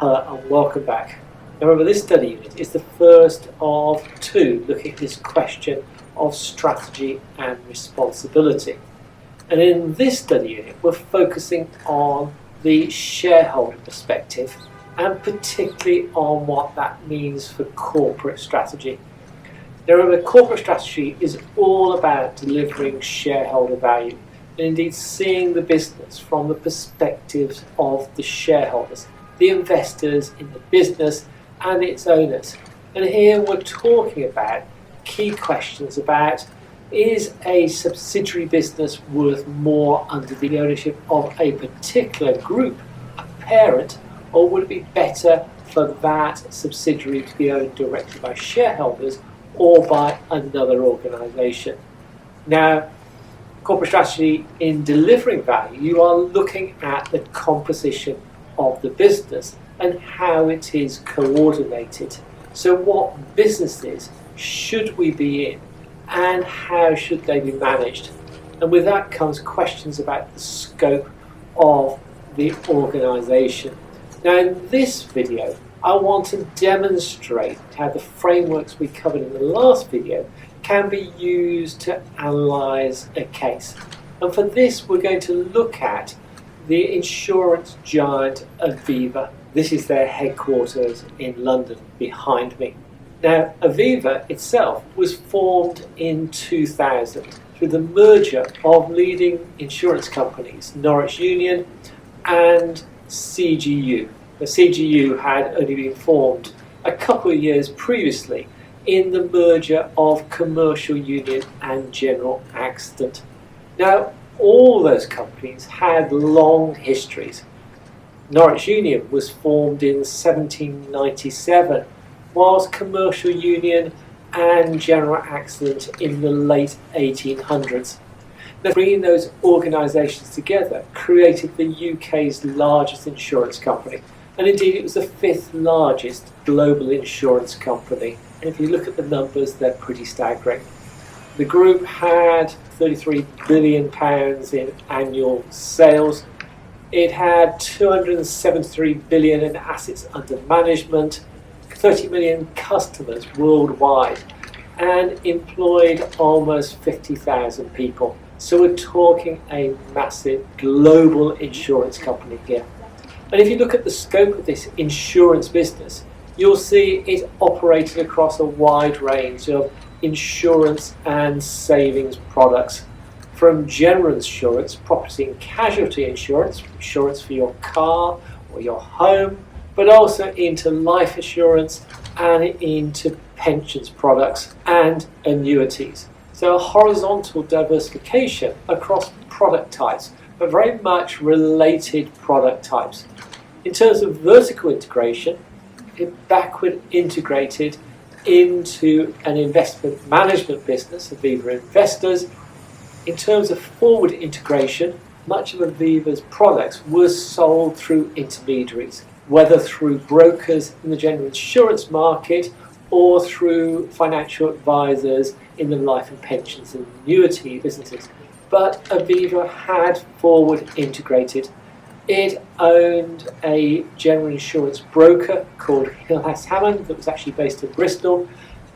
Hello and welcome back. Now remember, this study unit is the first of two looking at this question of strategy and responsibility. And in this study unit we're focusing on the shareholder perspective and particularly on what that means for corporate strategy. Now remember, corporate strategy is all about delivering shareholder value and indeed seeing the business from the perspectives of the shareholders, the investors in the business and its owners. And here we're talking about key questions about: is a subsidiary business worth more under the ownership of a particular group, a parent, or would it be better for that subsidiary to be owned directly by shareholders or by another organisation? Now, corporate strategy, in delivering value, you are looking at the composition of the business and how it is coordinated. So what businesses should we be in and how should they be managed? And with that comes questions about the scope of the organisation. Now in this video I want to demonstrate how the frameworks we covered in the last video can be used to analyse a case. And for this we're going to look at the insurance giant Aviva. This is their headquarters in London behind me. Now Aviva itself was formed in 2000 through the merger of leading insurance companies, Norwich Union and CGU. The CGU had only been formed a couple of years previously in the merger of Commercial Union and General Accident. Now all those companies had long histories. Norwich Union was formed in 1797, whilst Commercial Union and General Accident in the late 1800s. Now, bringing those organisations together created the UK's largest insurance company, and indeed it was the fifth largest global insurance company. And if you look at the numbers, they're pretty staggering. The group had £33 billion in annual sales. It had 273 billion in assets under management, 30 million customers worldwide, and employed almost 50,000 people. So we're talking a massive global insurance company here. And if you look at the scope of this insurance business, you'll see it operated across a wide range of insurance and savings products, from general insurance, property and casualty insurance, insurance for your car or your home, but also into life insurance and into pensions products and annuities. So a horizontal diversification across product types, but very much related product types. In terms of vertical integration, it backward integrated into an investment management business, Aviva Investors. In terms of forward integration, much of Aviva's products were sold through intermediaries, whether through brokers in the general insurance market or through financial advisors in the life and pensions and annuity businesses. But Aviva had forward integrated. It owned a general insurance broker called Hillhouse Hammond that was actually based in Bristol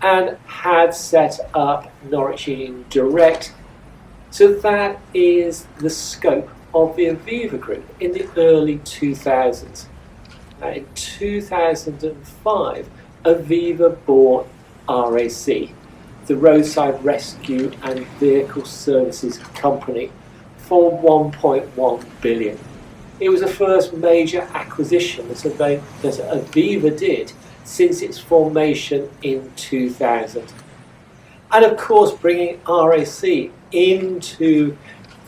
and had set up Norwich Union Direct. So that is the scope of the Aviva Group in the early 2000s. Now in 2005, Aviva bought RAC, the Roadside Rescue and Vehicle Services Company, for 1.1 billion. It was the first major acquisition that Aviva did since its formation in 2000. And of course, bringing RAC into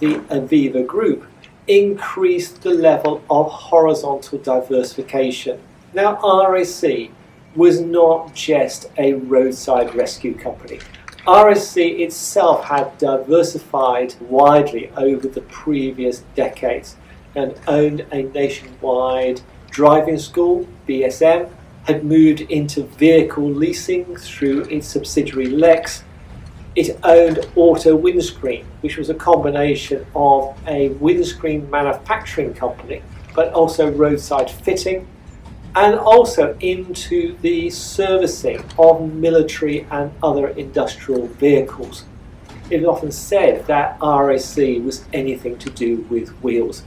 the Aviva Group increased the level of horizontal diversification. Now, RAC was not just a roadside rescue company. RAC itself had diversified widely over the previous decades and owned a nationwide driving school, BSM, had moved into vehicle leasing through its subsidiary Lex. It owned Auto Windscreen, which was a combination of a windscreen manufacturing company, but also roadside fitting. and also into the servicing of military and other industrial vehicles. It is often said that RAC was anything to do with wheels.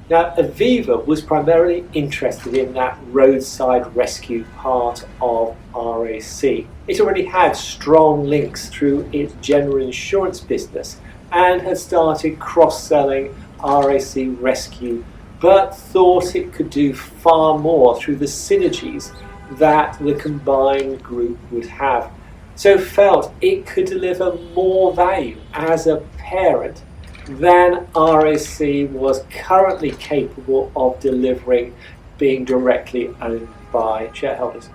Now, Aviva was primarily interested in that roadside rescue part of RAC. It already had strong links through its general insurance business and had started cross-selling RAC Rescue, but thought it could do far more through the synergies that the combined group would have. So felt it could deliver more value as a parent than RAC was currently capable of delivering, being directly owned by shareholders.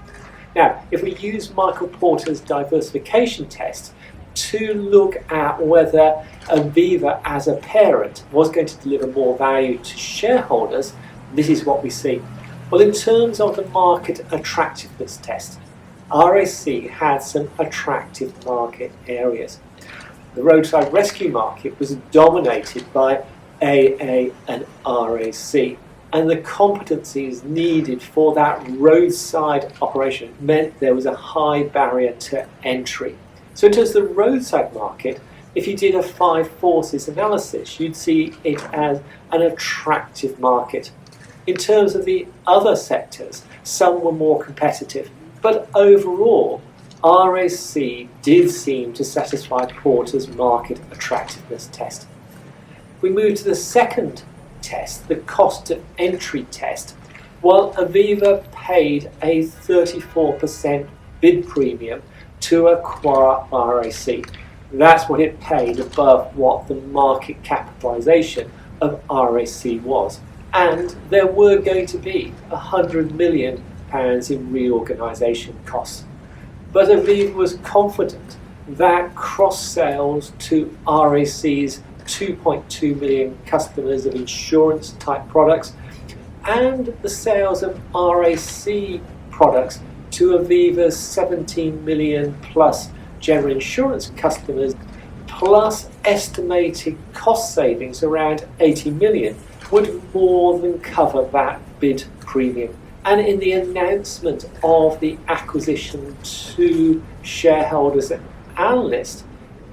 Now, if we use Michael Porter's diversification test to look at whether Aviva as a parent was going to deliver more value to shareholders, this is what we see. Well, in terms of the market attractiveness test, RAC had some attractive market areas. The roadside rescue market was dominated by AA and RAC, and the competencies needed for that roadside operation meant there was a high barrier to entry. So in terms of the roadside market, if you did a five forces analysis, you'd see it as an attractive market. In terms of the other sectors, some were more competitive, but overall, RAC did seem to satisfy Porter's market attractiveness test. If we move to the second test, the cost of entry test, well, Aviva paid a 34% bid premium to acquire RAC. That's what it paid above what the market capitalisation of RAC was. And there were going to be £100 million in reorganisation costs. But Aviva was confident that cross-sales to RAC's 2.2 million customers of insurance type products and the sales of RAC products to Aviva's 17 million plus general insurance customers, plus estimated cost savings around 80 million, would more than cover that bid premium. And in the announcement of the acquisition to shareholders and analysts,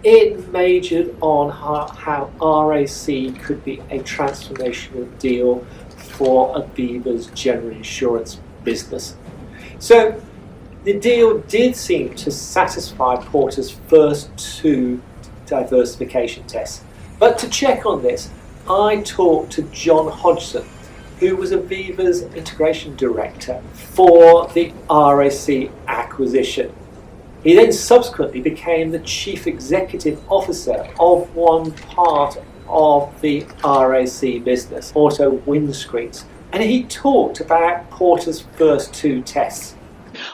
it majored on how RAC could be a transformational deal for Aviva's general insurance business. So the deal did seem to satisfy Porter's first two diversification tests. But to check on this, I talked to John Hodgson, who was Aviva's integration director for the RAC acquisition. He then subsequently became the chief executive officer of one part of the RAC business, auto windscreens, and he talked about Porter's first two tests.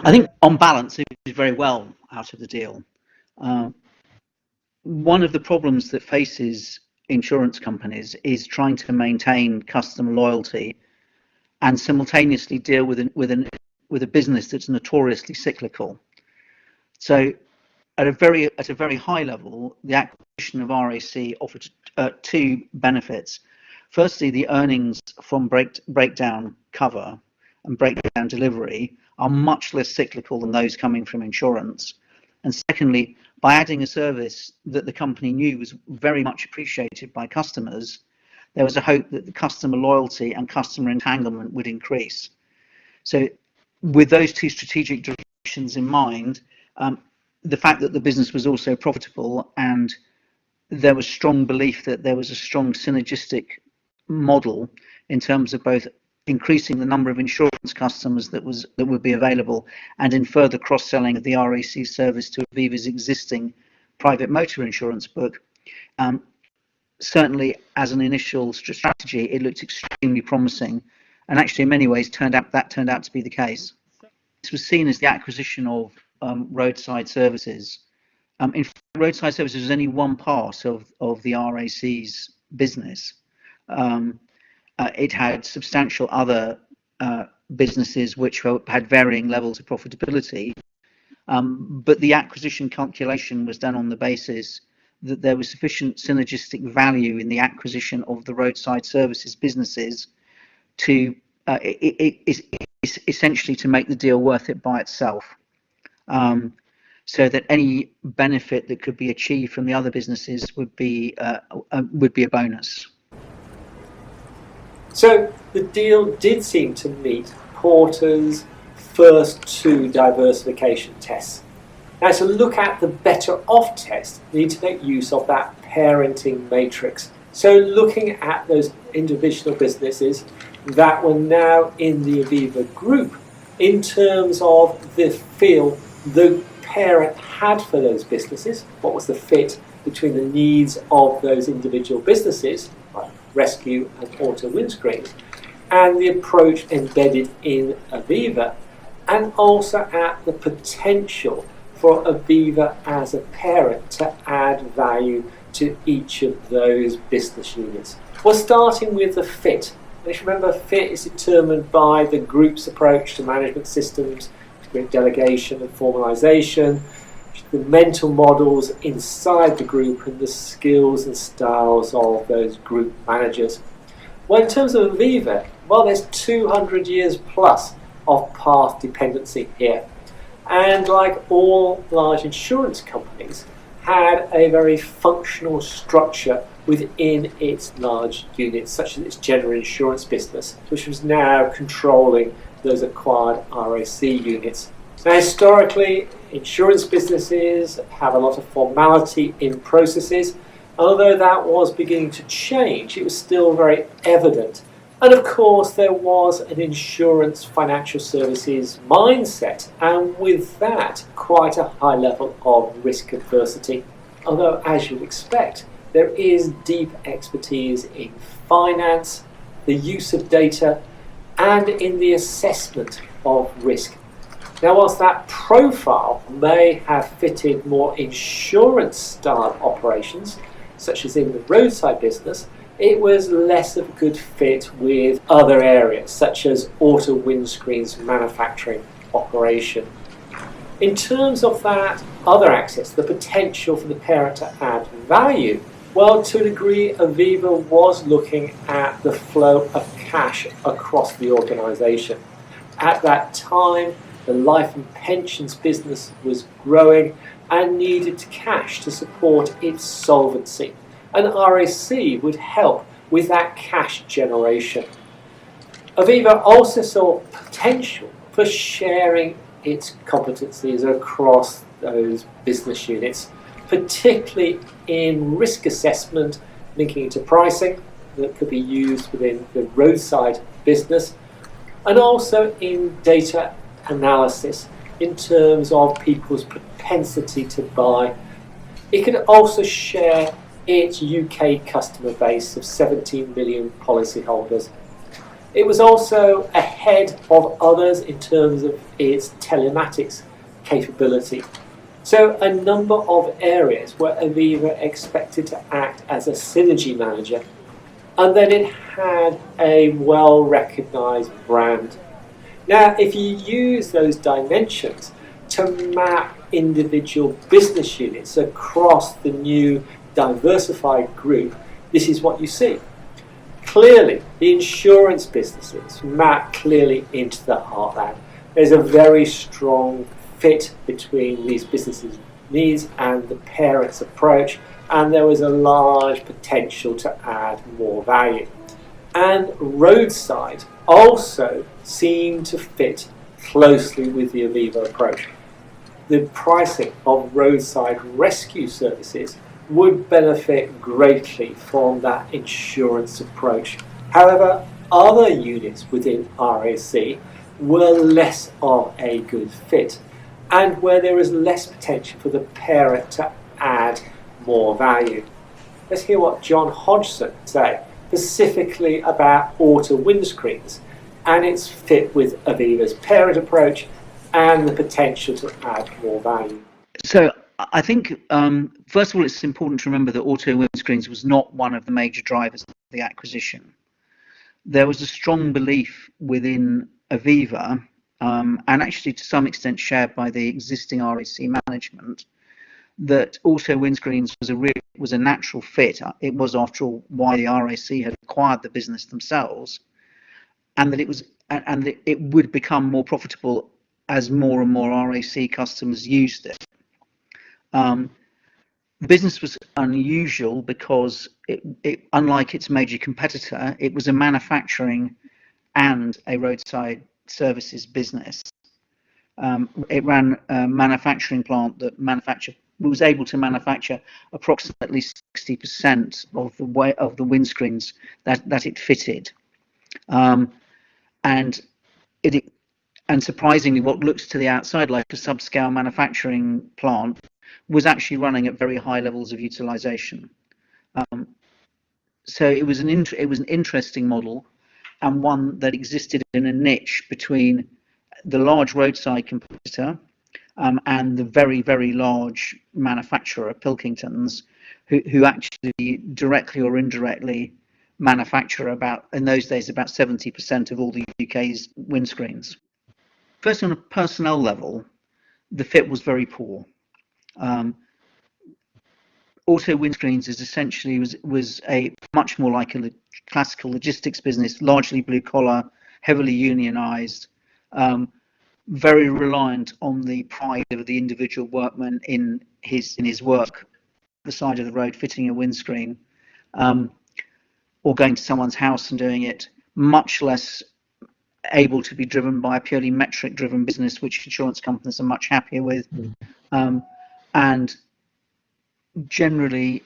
I think on balance it was very well out of the deal. One of the problems that faces insurance companies is trying to maintain customer loyalty and simultaneously deal with a business that's notoriously cyclical. So at a very high level, the acquisition of RAC offered two benefits. Firstly, the earnings from breakdown cover and breakdown delivery are much less cyclical than those coming from insurance. And secondly, by adding a service that the company knew was very much appreciated by customers, there was a hope that the customer loyalty and customer entanglement would increase. So with those two strategic directions in mind, the fact that the business was also profitable and there was strong belief that there was a strong synergistic model in terms of both increasing the number of insurance customers that would be available and in further cross-selling of the RAC service to Aviva's existing private motor insurance book. Certainly as an initial strategy, it looked extremely promising, and actually in many ways turned out to be the case. This was seen as the acquisition of roadside services. In fact, roadside services was only one part of the RAC's business. It had substantial other businesses which had varying levels of profitability, but the acquisition calculation was done on the basis that there was sufficient synergistic value in the acquisition of the roadside services businesses to essentially to make the deal worth it by itself, so that any benefit that could be achieved from the other businesses would be a bonus. So the deal did seem to meet Porter's first two diversification tests. Now, to look at the better off test, you need to make use of that parenting matrix. So looking at those individual businesses that were now in the Aviva group in terms of the feel the parent had for those businesses, what was the fit between the needs of those individual businesses, like rescue and auto windscreens, and the approach embedded in Aviva, and also at the potential for Aviva as a parent to add value to each of those business units. We're starting with the fit. And if you remember, fit is determined by the group's approach to management systems, group delegation and formalisation, the mental models inside the group, and the skills and styles of those group managers. Well, in terms of Aviva, well, there's 200 years plus of path dependency here. And like all large insurance companies, had a very functional structure within its large units, such as its general insurance business, which was now controlling those acquired RAC units. Now, historically, insurance businesses have a lot of formality in processes. Although that was beginning to change, it was still very evident. And of course, there was an insurance financial services mindset, and with that, quite a high level of risk adversity. Although, as you'd expect, there is deep expertise in finance, the use of data, and in the assessment of risk. Now, whilst that profile may have fitted more insurance-style operations, such as in the roadside business, it was less of a good fit with other areas, such as auto windscreens manufacturing operation. In terms of that other access, the potential for the parent to add value, well, to a degree, Aviva was looking at the flow of cash across the organisation. At that time, the life and pensions business was growing and needed cash to support its solvency. And RAC would help with that cash generation. Aviva also saw potential for sharing its competencies across those business units, particularly in risk assessment, linking it to pricing that could be used within the roadside business, and also in data analysis in terms of people's propensity to buy. It could also share its UK customer base of 17 million policyholders. It was also ahead of others in terms of its telematics capability. So a number of areas where Aviva expected to act as a synergy manager, and then it had a well-recognised brand. Now, if you use those dimensions to map individual business units across the new diversified group, this is what you see. Clearly, the insurance businesses map clearly into the heartland. There's a very strong fit between these businesses' needs and the parent's approach, and there was a large potential to add more value. And roadside also seemed to fit closely with the Aviva approach. The pricing of roadside rescue services would benefit greatly from that insurance approach. However, other units within RAC were less of a good fit, and where there is less potential for the parent to add more value. Let's hear what John Hodgson said specifically about auto windscreens and its fit with Aviva's parent approach and the potential to add more value. So I think, first of all, it's important to remember that auto windscreens was not one of the major drivers of the acquisition. There was a strong belief within Aviva, and actually to some extent shared by the existing RAC management, that auto windscreens was a natural fit. It was, after all, why the RAC had acquired the business themselves, and that it was and it would become more profitable as more and more RAC customers used it. The business was unusual because unlike its major competitor, it was a manufacturing and a roadside services business. It ran a manufacturing plant that was able to manufacture approximately 60% of the windscreens that it fitted, and surprisingly, what looks to the outside like a subscale manufacturing plant was actually running at very high levels of utilization. So it was an interesting model, and one that existed in a niche between the large roadside competitor and the very, very large manufacturer, Pilkingtons, who actually directly or indirectly manufacture in those days, about 70% of all the UK's windscreens. First, on a personnel level, the fit was very poor. Auto windscreens was a much more like a classical logistics business, largely blue collar, heavily unionized, very reliant on the pride of the individual workman in his work, the side of the road fitting a windscreen, or going to someone's house and doing it. Much less able to be driven by a purely metric driven business, which insurance companies are much happier with, and generally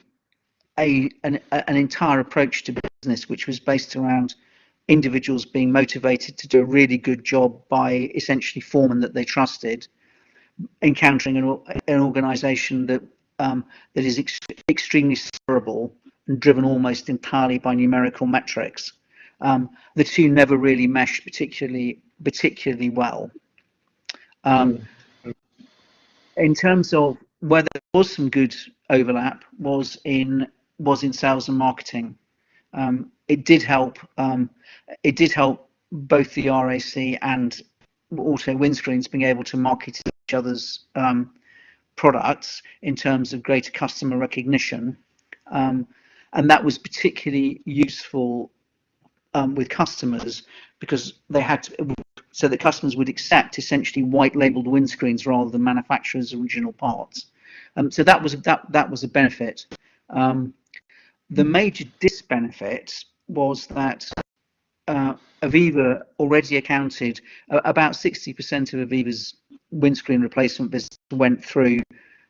an entire approach to business which was based around individuals being motivated to do a really good job by essentially foremen that they trusted, encountering an organization that is extremely steerable and driven almost entirely by numerical metrics. The two never really meshed particularly well. In terms of whether there was some good overlap, was in sales and marketing. It did help. It did help both the RAC and Auto Windscreens being able to market each other's products in terms of greater customer recognition, and that was particularly useful with customers because they had to, so that customers would accept essentially white labeled windscreens rather than manufacturers' original parts. So that was a benefit. The major disbenefit was that Aviva already accounted about 60% of Aviva's windscreen replacement business went through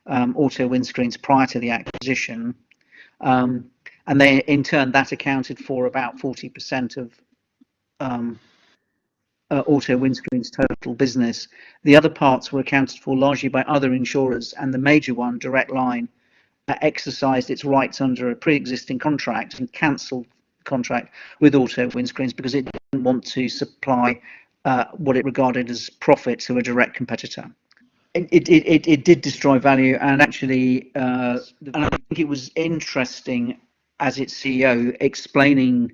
Auto Windscreens prior to the acquisition, and they in turn that accounted for about 40% of Auto Windscreens' total business. The other parts were accounted for largely by other insurers, and the major one, Direct Line, exercised its rights under a pre-existing contract and cancelled the contract with Auto Windscreens because it didn't want to supply what it regarded as profit to a direct competitor. It did destroy value, and actually, and I think it was interesting as its CEO explaining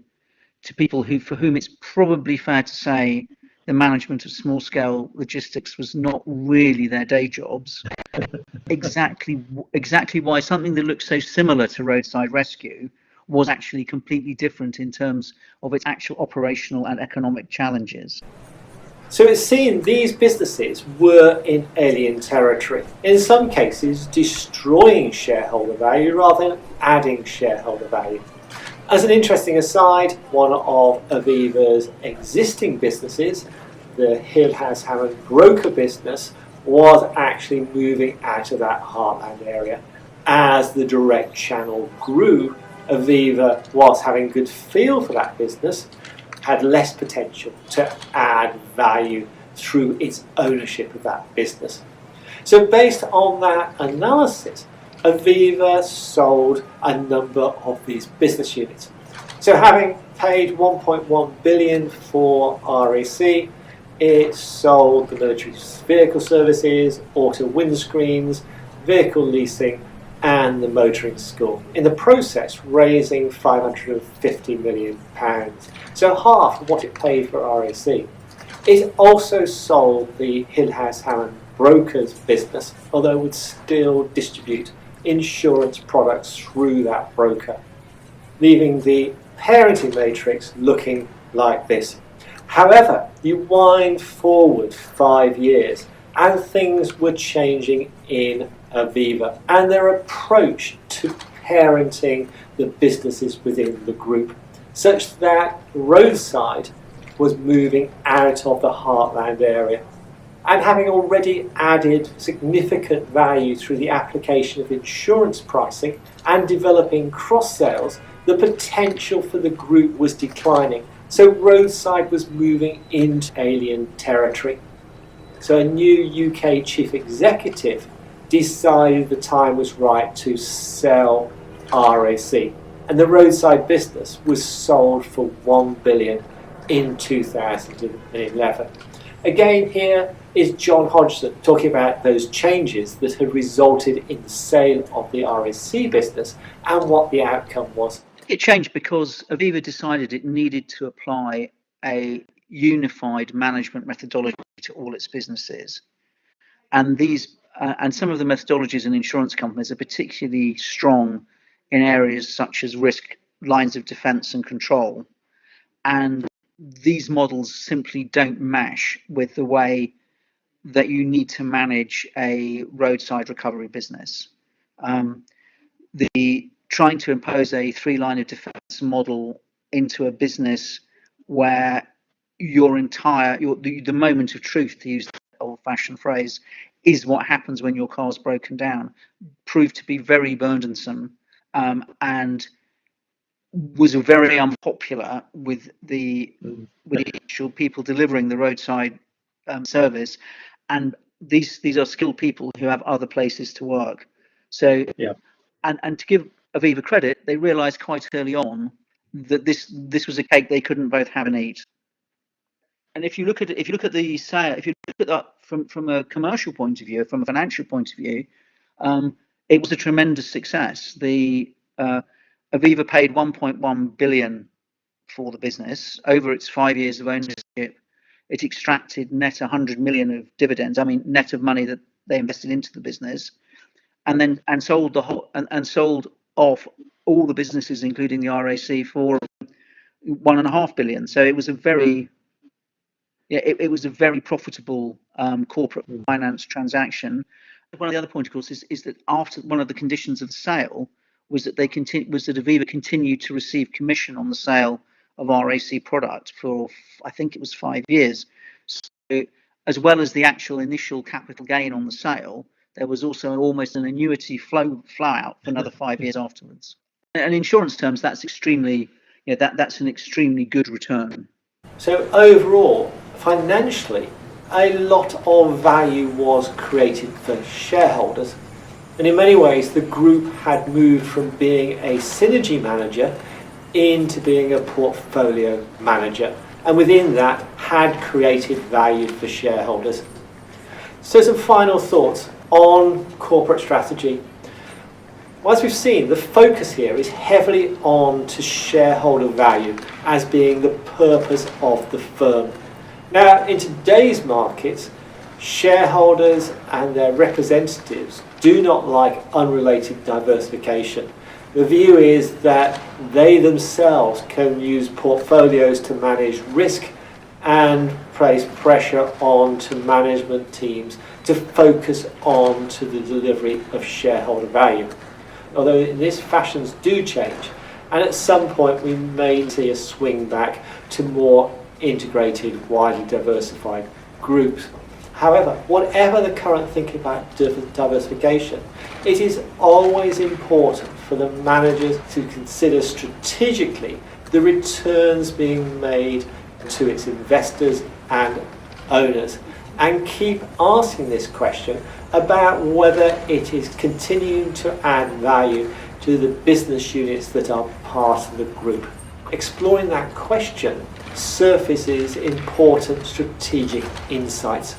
to people for whom it's probably fair to say the management of small-scale logistics was not really their day jobs, exactly why something that looks so similar to roadside rescue was actually completely different in terms of its actual operational and economic challenges. So it's seen these businesses were in alien territory, in some cases destroying shareholder value rather than adding shareholder value. As an interesting aside, one of Aviva's existing businesses, the Hill House Hammond broker business, was actually moving out of that heartland area. As the direct channel grew, Aviva, whilst having good feel for that business, had less potential to add value through its ownership of that business. So based on that analysis, Aviva sold a number of these business units. So having paid 1.1 billion for RAC, it sold the military vehicle services, auto windscreens, vehicle leasing, and the motoring school. In the process, raising £550 million, so half of what it paid for RAC. It also sold the Hill House Hammond brokers business, although would still distribute insurance products through that broker, leaving the parenting matrix looking like this. However, you wind forward 5 years and things were changing in Aviva and their approach to parenting the businesses within the group, such that Roadside was moving out of the heartland area. And having already added significant value through the application of insurance pricing and developing cross-sales, the potential for the group was declining. So Roadside was moving into alien territory. So a new UK chief executive decided the time was right to sell RAC. And the Roadside business was sold for $1 billion in 2011. Again, here is John Hodgson talking about those changes that had resulted in the sale of the RAC business and what the outcome was. It changed because Aviva decided it needed to apply a unified management methodology to all its businesses. And some of the methodologies in insurance companies are particularly strong in areas such as risk, lines of defence and control. And these models simply don't mesh with the way that you need to manage a roadside recovery business. Trying to impose a 3-line of defence model into a business where the moment of truth, to use the old-fashioned phrase, is what happens when your car's broken down, proved to be very burdensome and was very unpopular with the actual people delivering the roadside service. And these are skilled people who have other places to work. So, yeah. And to give Aviva credit, they realised quite early on that this was a cake they couldn't both have and eat. And if you look at the sale, if you look at that from a commercial point of view, from a financial point of view, it was a tremendous success. The Aviva paid 1.1 billion for the business over its 5 years of ownership. It extracted net 100 million of dividends. I mean, net of money that they invested into the business, and sold sold off all the businesses, including the RAC, for 1.5 billion. So it was a very it was a very profitable corporate finance transaction. One of the other points, of course, is that after one of the conditions of the sale was that Aviva continued to receive commission on the sale of RAC product for, I think it was 5 years. So, as well as the actual initial capital gain on the sale, there was also almost an annuity flow out for another 5 years afterwards. And in insurance terms, that's that's an extremely good return. So overall, financially, a lot of value was created for shareholders. And in many ways, the group had moved from being a synergy manager into being a portfolio manager. And within that, had created value for shareholders. So some final thoughts on corporate strategy. As we've seen, the focus here is heavily on to shareholder value as being the purpose of the firm. Now, in today's markets, shareholders and their representatives do not like unrelated diversification. The view is that they themselves can use portfolios to manage risk and place pressure on to management teams to focus on to the delivery of shareholder value. Although these fashions do change, and at some point we may see a swing back to more integrated, widely diversified groups. However, whatever the current thinking about diversification, it is always important for the managers to consider strategically the returns being made to its investors and owners, and keep asking this question about whether it is continuing to add value to the business units that are part of the group. Exploring that question surfaces important strategic insights.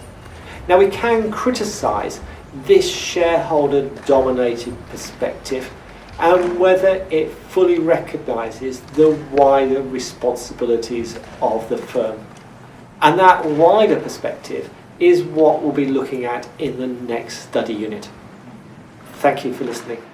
Now, we can criticise this shareholder-dominated perspective and whether it fully recognises the wider responsibilities of the firm. And that wider perspective is what we'll be looking at in the next study unit. Thank you for listening.